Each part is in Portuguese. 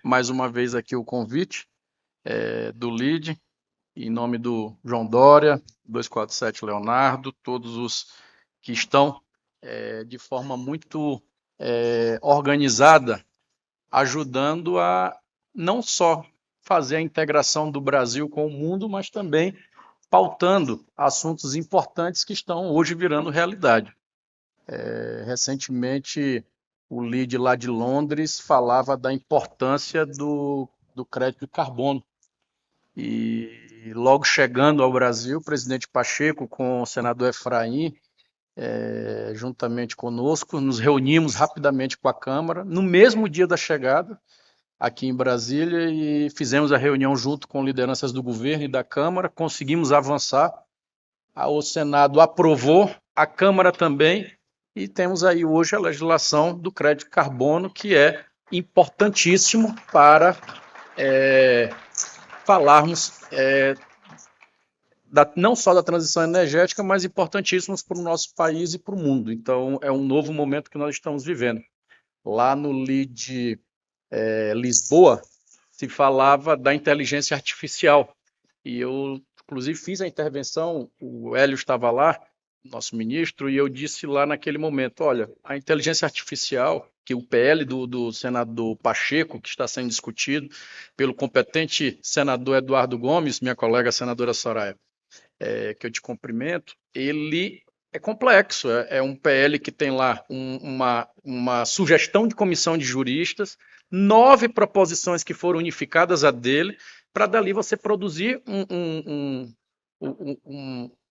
mais uma vez aqui o convite do LIDE, em nome do João Dória, 247 Leonardo, todos os que estão de forma muito organizada, ajudando a não só fazer a integração do Brasil com o mundo, mas também pautando assuntos importantes que estão hoje virando realidade. Recentemente, o LIDE lá de Londres falava da importância do crédito de carbono. E logo chegando ao Brasil, o presidente Pacheco, com o senador Efraim, juntamente conosco, nos reunimos rapidamente com a Câmara, no mesmo dia da chegada, aqui em Brasília, e fizemos a reunião junto com lideranças do governo e da Câmara, conseguimos avançar, o Senado aprovou, a Câmara também, e temos aí hoje a legislação do crédito de carbono, que é importantíssimo para falarmos não só da transição energética, mas importantíssimos para o nosso país e para o mundo. Então, é um novo momento que nós estamos vivendo. Lá no LIDE Lisboa, se falava da inteligência artificial. E eu, inclusive, fiz a intervenção, o Hélio estava lá, nosso ministro, e eu disse lá naquele momento, olha, a inteligência artificial, que o PL do senador Pacheco, que está sendo discutido pelo competente senador Eduardo Gomes, minha colega senadora Soraya, que eu te cumprimento, ele é complexo, é um PL que tem lá uma sugestão de comissão de juristas, 9 proposições que foram unificadas a dele, para dali você produzir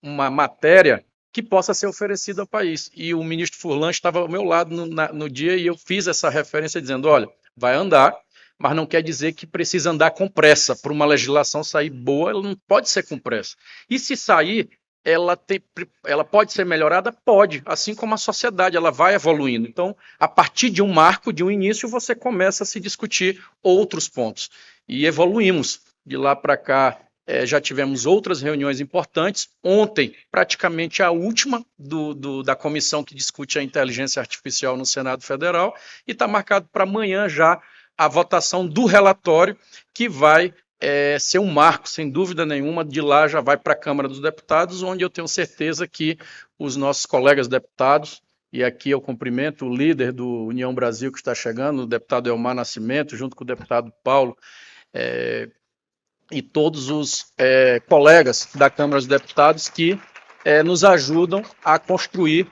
uma matéria que possa ser oferecida ao país. E o ministro Furlan estava ao meu lado no dia e eu fiz essa referência dizendo, olha, vai andar, mas não quer dizer que precisa andar com pressa. Para uma legislação sair boa, ela não pode ser com pressa. E se sair, ela pode ser melhorada? Pode, assim como a sociedade, ela vai evoluindo. Então, a partir de um marco, de um início, você começa a se discutir outros pontos. E evoluímos. De lá para cá, já tivemos outras reuniões importantes. Ontem, praticamente a última da comissão que discute a inteligência artificial no Senado Federal, e está marcado para amanhã já a votação do relatório, que vai ser um marco, sem dúvida nenhuma. De lá já vai para a Câmara dos Deputados, onde eu tenho certeza que os nossos colegas deputados, e aqui eu cumprimento o líder do União Brasil que está chegando, o deputado Elmar Nascimento, junto com o deputado Paulo, e todos os colegas da Câmara dos Deputados que nos ajudam a construir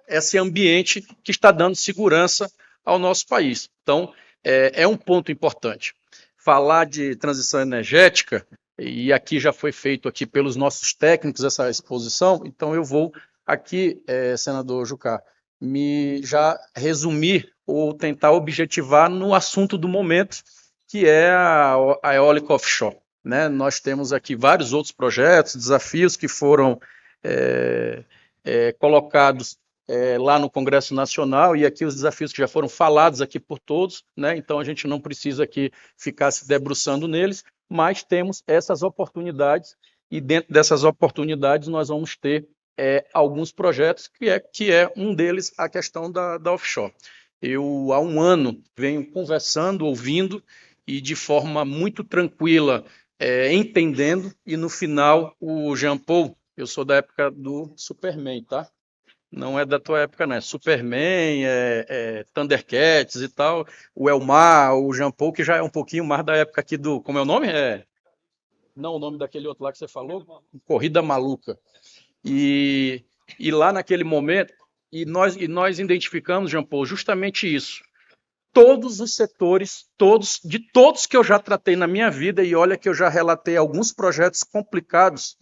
esse ambiente que está dando segurança ao nosso país. Então, é um ponto importante. Falar de transição energética, e aqui já foi feito aqui pelos nossos técnicos essa exposição, então eu vou aqui, senador Jucá, já resumir ou tentar objetivar no assunto do momento, que é a eólica offshore. Né? Nós temos aqui vários outros projetos, desafios que foram colocados lá no Congresso Nacional, e aqui os desafios que já foram falados aqui por todos, né? Então a gente não precisa aqui ficar se debruçando neles, mas temos essas oportunidades, e dentro dessas oportunidades nós vamos ter alguns projetos, que é um deles a questão da offshore. Eu, há um ano, venho conversando, ouvindo, e de forma muito tranquila, entendendo, e no final o Jean Paul, eu sou da época do Superman, tá? Não é da tua época, não. É Superman, Thundercats e tal. O Elmar, o Jean Paul, que já é um pouquinho mais da época aqui do... Como é o nome? Não, o nome daquele outro lá que você falou? Corrida Maluca. E lá naquele momento, e nós identificamos, Jean Paul, justamente isso. Todos os setores, de todos que eu já tratei na minha vida, e olha que eu já relatei alguns projetos complicados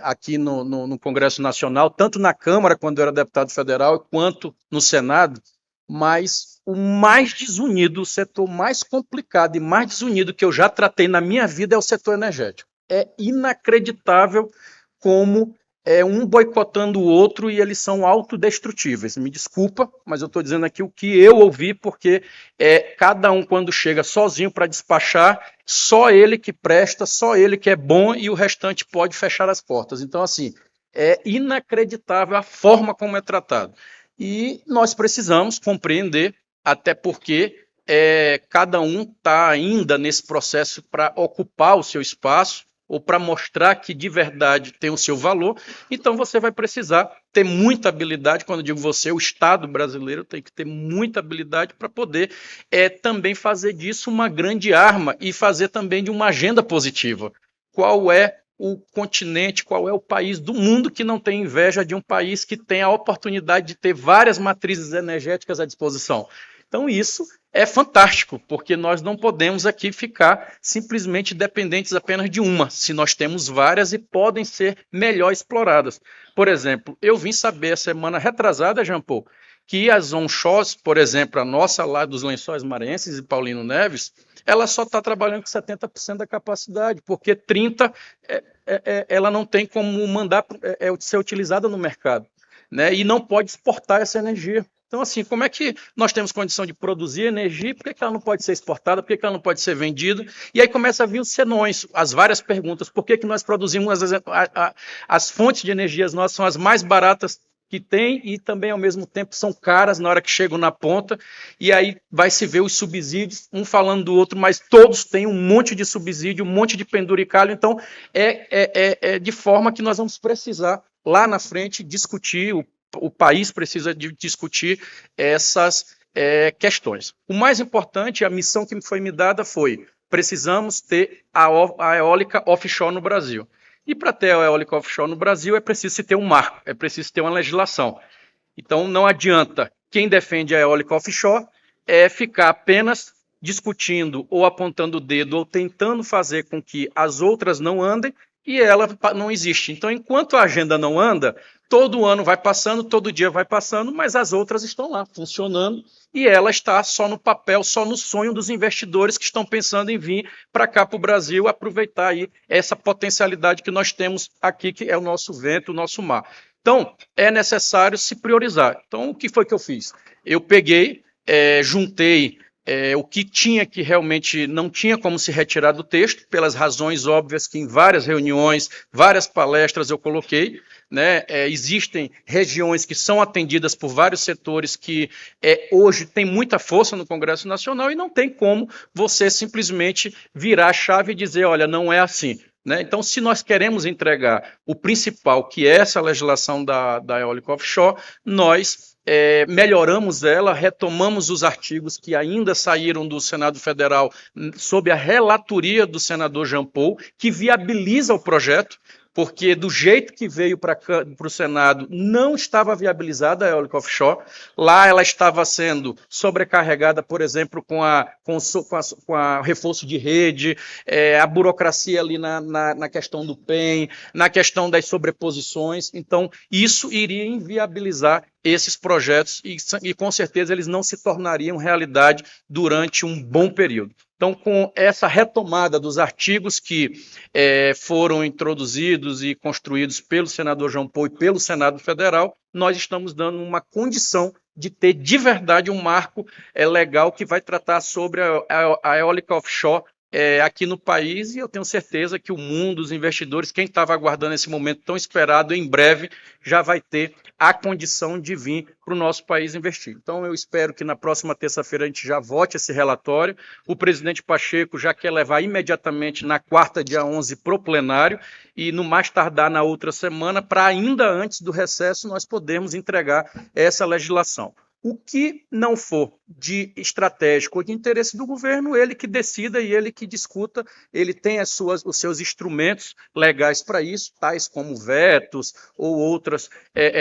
aqui no Congresso Nacional, tanto na Câmara, quando eu era deputado federal, quanto no Senado, mas o mais desunido, o setor mais complicado e mais desunido que eu já tratei na minha vida é o setor energético. É inacreditável como um boicotando o outro, e eles são autodestrutíveis. Me desculpa, mas eu estou dizendo aqui o que eu ouvi, porque cada um, quando chega sozinho para despachar, só ele que presta, só ele que é bom, e o restante pode fechar as portas. Então, assim, é inacreditável a forma como é tratado. E nós precisamos compreender, até porque cada um está ainda nesse processo para ocupar o seu espaço ou para mostrar que de verdade tem o seu valor, então você vai precisar ter muita habilidade. Quando eu digo você, o Estado brasileiro tem que ter muita habilidade para poder também fazer disso uma grande arma e fazer também de uma agenda positiva. Qual é o continente, qual é o país do mundo que não tem inveja de um país que tem a oportunidade de ter várias matrizes energéticas à disposição? Então, isso é fantástico, porque nós não podemos aqui ficar simplesmente dependentes apenas de uma, se nós temos várias e podem ser melhor exploradas. Por exemplo, eu vim saber a semana retrasada, Jean Paul, que as onshores, por exemplo, a nossa lá dos Lençóis Maranhenses e Paulino Neves, ela só está trabalhando com 70% da capacidade, porque 30% ela não tem como mandar ser utilizada no mercado, né? E não pode exportar essa energia. Então, assim, como é que nós temos condição de produzir energia? Por que ela não pode ser exportada? Por que ela não pode ser vendida? E aí começa a vir os senões, as várias perguntas. Por que nós produzimos as fontes de energias nossas são as mais baratas que tem e também, ao mesmo tempo, são caras na hora que chegam na ponta, e aí vai se ver os subsídios, um falando do outro, mas todos têm um monte de subsídio, um monte de penduricalho. Então, de forma que nós vamos precisar, lá na frente, discutir, o país precisa discutir essas questões. O mais importante, a missão que foi me dada foi: precisamos ter a eólica offshore no Brasil. E para ter a eólica offshore no Brasil é preciso se ter um marco, é preciso ter uma legislação. Então não adianta quem defende a eólica offshore ficar apenas discutindo ou apontando o dedo ou tentando fazer com que as outras não andem e ela não existe. Então, enquanto a agenda não anda, todo ano vai passando, todo dia vai passando, mas as outras estão lá funcionando e ela está só no papel, só no sonho dos investidores que estão pensando em vir para cá, para o Brasil, aproveitar aí essa potencialidade que nós temos aqui, que é o nosso vento, o nosso mar. Então, é necessário se priorizar. Então, o que foi que eu fiz? Eu peguei, juntei o que tinha, que realmente não tinha como se retirar do texto, pelas razões óbvias que em várias reuniões, várias palestras eu coloquei, né? Existem regiões que são atendidas por vários setores que hoje tem muita força no Congresso Nacional e não tem como você simplesmente virar a chave e dizer, olha, não é assim. Né? Então, se nós queremos entregar o principal, que é essa legislação da eólica offshore, nós melhoramos ela, retomamos os artigos que ainda saíram do Senado Federal sob a relatoria do senador Jean Paul, que viabiliza o projeto, porque do jeito que veio para o Senado não estava viabilizada a eólica offshore. Lá ela estava sendo sobrecarregada, por exemplo, com a reforço de rede, a burocracia ali na questão do PEN, na questão das sobreposições. Então, isso iria inviabilizar esses projetos e com certeza eles não se tornariam realidade durante um bom período. Então, com essa retomada dos artigos que foram introduzidos e construídos pelo senador João Paul e pelo Senado Federal, nós estamos dando uma condição de ter de verdade um marco legal que vai tratar sobre a eólica offshore aqui no país, e eu tenho certeza que o mundo, os investidores, quem estava aguardando esse momento tão esperado, em breve já vai ter a condição de vir para o nosso país investir. Então, eu espero que na próxima terça-feira a gente já vote esse relatório. O presidente Pacheco já quer levar imediatamente na quarta, dia 11, para o plenário, e no mais tardar na outra semana, para ainda antes do recesso nós podermos entregar essa legislação. O que não for de estratégico ou de interesse do governo, ele que decida e ele que discuta, ele tem os seus instrumentos legais para isso, tais como vetos ou outros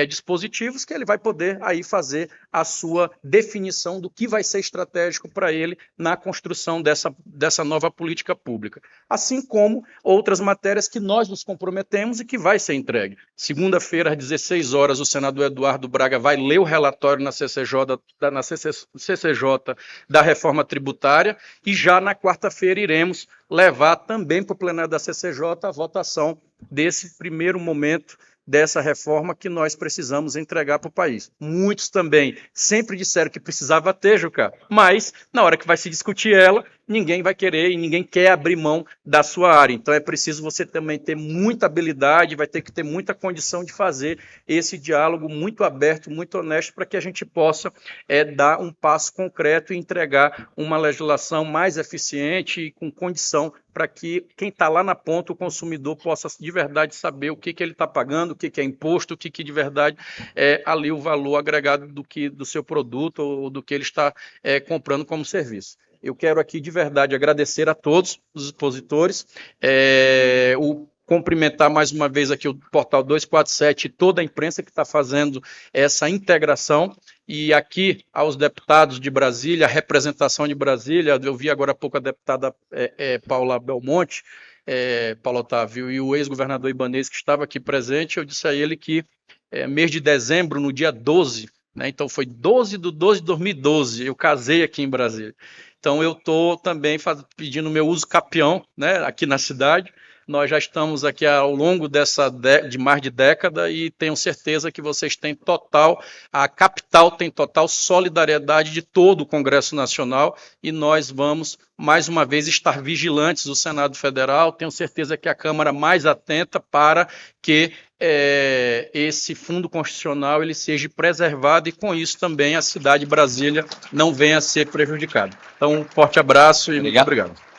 dispositivos, que ele vai poder aí fazer a sua definição do que vai ser estratégico para ele na construção dessa nova política pública. Assim como outras matérias que nós nos comprometemos e que vai ser entregue. Segunda-feira, às 16 horas, o senador Eduardo Braga vai ler o relatório na CCJ da reforma tributária, e já na quarta-feira iremos levar também para o plenário da CCJ a votação desse primeiro momento dessa reforma que nós precisamos entregar para o país. Muitos também sempre disseram que precisava ter, Juca, mas na hora que vai se discutir ela, ninguém vai querer e ninguém quer abrir mão da sua área. Então é preciso você também ter muita habilidade, vai ter que ter muita condição de fazer esse diálogo muito aberto, muito honesto, para que a gente possa dar um passo concreto e entregar uma legislação mais eficiente e com condição para que quem está lá na ponta, o consumidor, possa de verdade saber o que ele está pagando, o que é imposto, o que de verdade é ali o valor agregado do seu produto ou do que ele está comprando como serviço. Eu quero aqui de verdade agradecer a todos os expositores, cumprimentar mais uma vez aqui o Portal 247 e toda a imprensa que está fazendo essa integração, e aqui aos deputados de Brasília, a representação de Brasília, eu vi agora há pouco a deputada Paula Belmonte, Paulo Otávio, e o ex-governador Ibanez, que estava aqui presente, eu disse a ele que mês de dezembro, no dia 12, né, então foi 12/12 de 2012, eu casei aqui em Brasília. Então eu estou também pedindo meu uso capião, né, aqui na cidade. Nós já estamos aqui ao longo de mais de década e tenho certeza que vocês têm a capital tem total solidariedade de todo o Congresso Nacional, e nós vamos, mais uma vez, estar vigilantes do Senado Federal. Tenho certeza que a Câmara mais atenta para que esse fundo constitucional ele seja preservado e, com isso, também a cidade de Brasília não venha a ser prejudicada. Então, um forte abraço e muito obrigado.